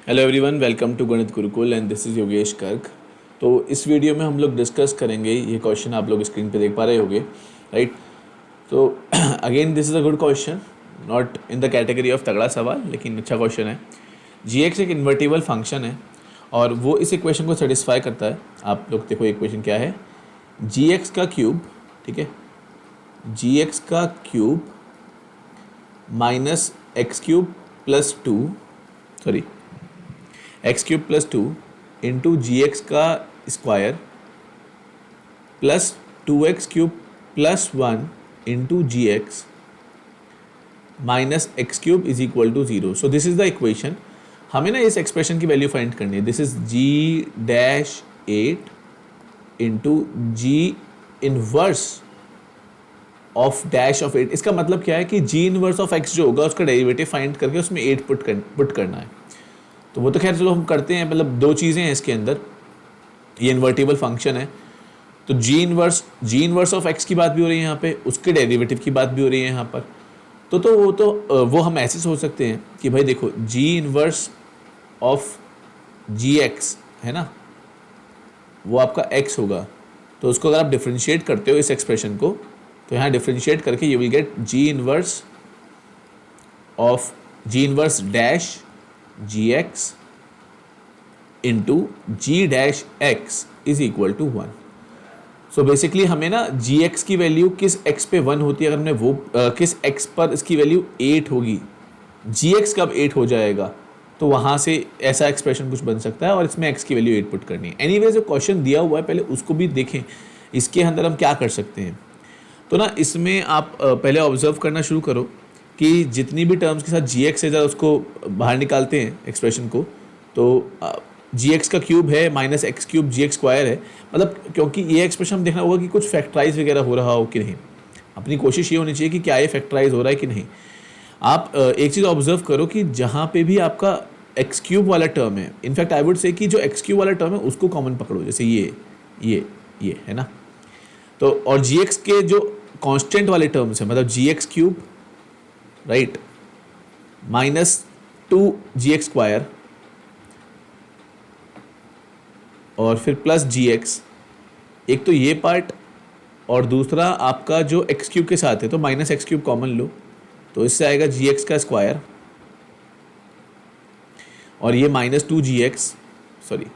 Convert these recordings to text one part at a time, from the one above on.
Hello everyone, welcome to गणित Gurukul and this is Yogesh कर्क। तो इस वीडियो में हम लोग डिस्कस करेंगे ये क्वेश्चन आप लोग स्क्रीन पे देख पा रहे होंगे, राइट। तो again this is a good question, not in the category of तगड़ा सवाल, लेकिन अच्छा क्वेश्चन है। जी एक्स एक इन्वर्टिबल फंक्शन है और वो इस इक्वेशन को सेटिस्फाई करता है। आप लोग देखो इक्वेशन क्या है, जी एक्स का क्यूब, ठीक है, जी एक्स का cube minus x cube plus two, sorry x cube plus two into g x का square plus two x cube plus one into g x minus x cube is equal to zero. So this is the equation. हमें ना इस expression की value find करनी है। This is g dash eight into g inverse of dash of eight. इसका मतलब क्या है कि जी इनवर्स ऑफ एक्स जो होगा उसका डेरिवेटिव फाइंड करके उसमें एट पुट करना है। तो वो तो खैर चलो हम करते हैं, मतलब दो चीज़ें हैं इसके अंदर। ये इन्वर्टिबल फंक्शन है तो जी इनवर्स ऑफ एक्स की बात भी हो रही है यहाँ पे, उसके डेरिवेटिव की बात भी हो रही है यहाँ पर। वो हम ऐसे सोच सकते हैं कि भाई देखो G inverse of G X है ना, वो आपका एक्स होगा। तो उसको अगर आप डिफ्रेंशिएट करते हो इस एक्सप्रेशन को, तो यहाँ डिफ्रेंशिएट करके you will get G inverse dash G X into G dash X is equal to one. So basically हमें ना जी एक्स की वैल्यू किस एक्स पे वन होती है, अगर हमने वो किस एक्स पर इसकी वैल्यू एट होगी, जी एक्स कब एट हो जाएगा, तो वहाँ से ऐसा एक्सप्रेशन कुछ बन सकता है और इसमें एक्स की वैल्यू एट पुट करनी है। एनीवेज जो क्वेश्चन दिया हुआ है पहले उसको भी देखें, इसके अंदर हम क्या कर सकते हैं। तो ना इसमें आप पहले ऑब्जर्व करना शुरू करो कि जितनी भी टर्म्स के साथ जी एक्स है, ज़रा उसको बाहर निकालते हैं एक्सप्रेशन को। तो जी एक्स का क्यूब है माइनस एक्स क्यूब जी एक्स स्क्वायर है, मतलब क्योंकि ये एक्सप्रेशन देखना होगा कि कुछ फैक्टराइज वगैरह हो रहा हो कि नहीं। अपनी कोशिश ये होनी चाहिए कि क्या ये फैक्टराइज हो रहा है कि नहीं। आप एक चीज़ ऑब्जर्व करो कि जहाँ पे भी आपका एक्स क्यूब वाला टर्म है, इनफैक्ट आई वुड से कि जो एक्स क्यूब वाला टर्म है उसको कॉमन पकड़ो, जैसे ये है ना। तो और जी एक्स के जो कांस्टेंट वाले टर्म्स हैं, मतलब g x cube right minus two जी एक्स स्क्वायर और फिर प्लस जी एक्स, एक तो ये पार्ट और दूसरा आपका जो एक्स क्यूब के साथ है, तो माइनस एक्स क्यूब कॉमन लो, तो इससे आएगा जी एक्स का स्क्वायर और ये माइनस टू जी एक्स, सॉरी,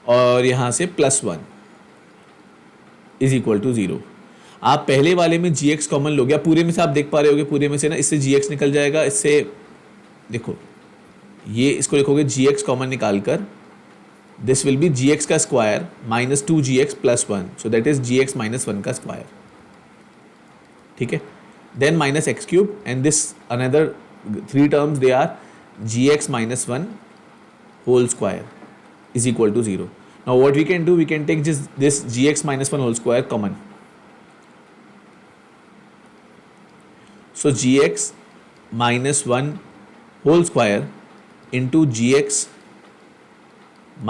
और यहाँ से plus one is equal to zero. आप पहले वाले में जी एक्स कॉमन लो गया, पूरे में से आप देख पा रहे होगे, पूरे में से ना इससे जी एक्स निकल जाएगा। इससे देखो ये इसको लिखोगे जी एक्स कॉमन निकाल कर, this will be g x का square minus two ji x plus one, so that is g x minus one का स्क्वायर, ठीक है। Then minus x cube and this another three terms they are g x minus one whole square is equal to 0. Now what we can do, we can take this gx minus 1 whole square common. So gx minus 1 whole square into gx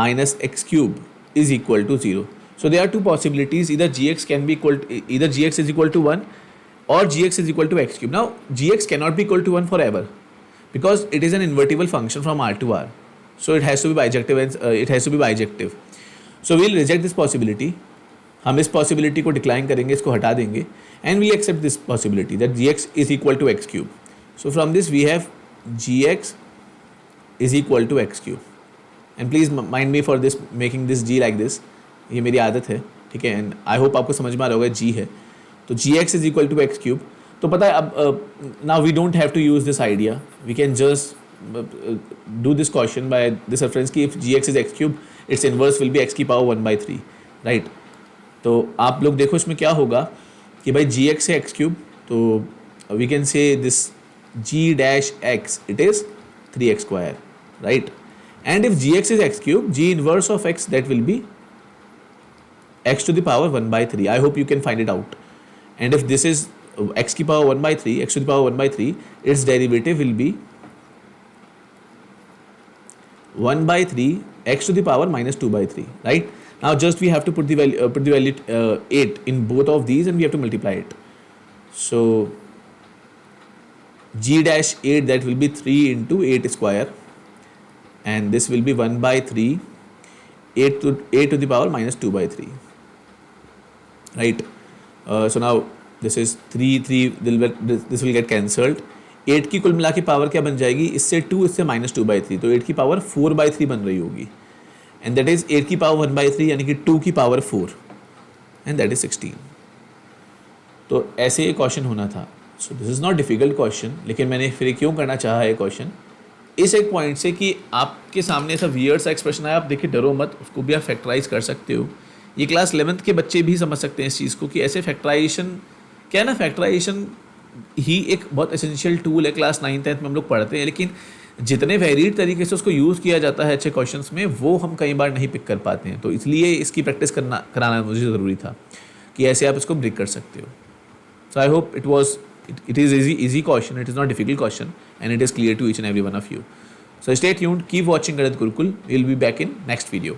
minus x cube is equal to 0. So there are two possibilities, either gx can be equal to, either gx is equal to 1 or gx is equal to x cube. Now gx cannot be equal to 1 forever because it is an invertible function from R to R. So it has to be bijective and it has to be bijective. So we'll reject this possibility. हम इस possibility को decline करेंगे, इसको हटा देंगे and we'll accept this possibility that gx is equal to x cube. So from this we have gx is equal to x cube. And please mind me for this making this g like this. ये मेरी आदत है, ठीक है। and I hope आपको समझ में आ रहा होगा g है तो gx is equal to x cube। तो पता है अब now we don't have to use this idea, we can just do this question by this reference कि if gx is x cube its inverse will be x की power 1 by 3, right। तो आप लोग देखो इसमें क्या होगा कि भाई gx है x cube, तो we can say this g dash x it is 3x square, right। and if gx is x cube, g inverse of x that will be x to the power 1 by 3. I hope you can find it out. And if this is x की power 1 by 3, x to the power 1 by 3, its derivative will be 1 by 3 x to the power minus 2 by 3, right। Now just we have to put the value 8 in both of these and we have to multiply it. So g dash 8, that will be 3 into 8 square, and this will be 1 by 3, 8 to the power minus 2 by 3, right? So now this is 3 this will get cancelled. 8 की कुल मिला के power क्या बन जाएगी, इससे 2 इससे minus 2 by 3, तो 8 की पावर 4 by 3 बन रही होगी, एंड दैट इज 8 की पावर 1 by 3 यानी कि 2 की पावर 4, एंड दैट इज 16. तो ऐसे ये क्वेश्चन होना था. So this is not difficult question, लेकिन मैंने फिर क्यों करना चाहा है क्वेश्चन इस एक पॉइंट से कि आपके सामने ऐसा वियर्ड सा एक्सप्रेशन आया, आप देखिए डरो मत, उसको भी आप फैक्टराइज कर सकते हो. ये क्लास 11th के बच्चे भी समझ सकते हैं इस चीज़ को कि ऐसे फैक्टराइजेशन क्या है ना, फैक्टराइजेशन ही एक बहुत एसेंशियल टूल है. क्लास 9th-10th में हम लोग पढ़ते हैं, लेकिन जितने वेरीड तरीके से उसको यूज़ किया जाता है अच्छे क्वेश्चंस में, वो हम कई बार नहीं पिक कर पाते हैं. तो इसलिए इसकी प्रैक्टिस कराना मुझे ज़रूरी था कि ऐसे आप इसको ब्रेक कर सकते हो. So I hope it is easy question, it is not difficult question, and it is clear to each and every one of you. So stay tuned, keep watching Ganit Gurukul. We'll be back in next video.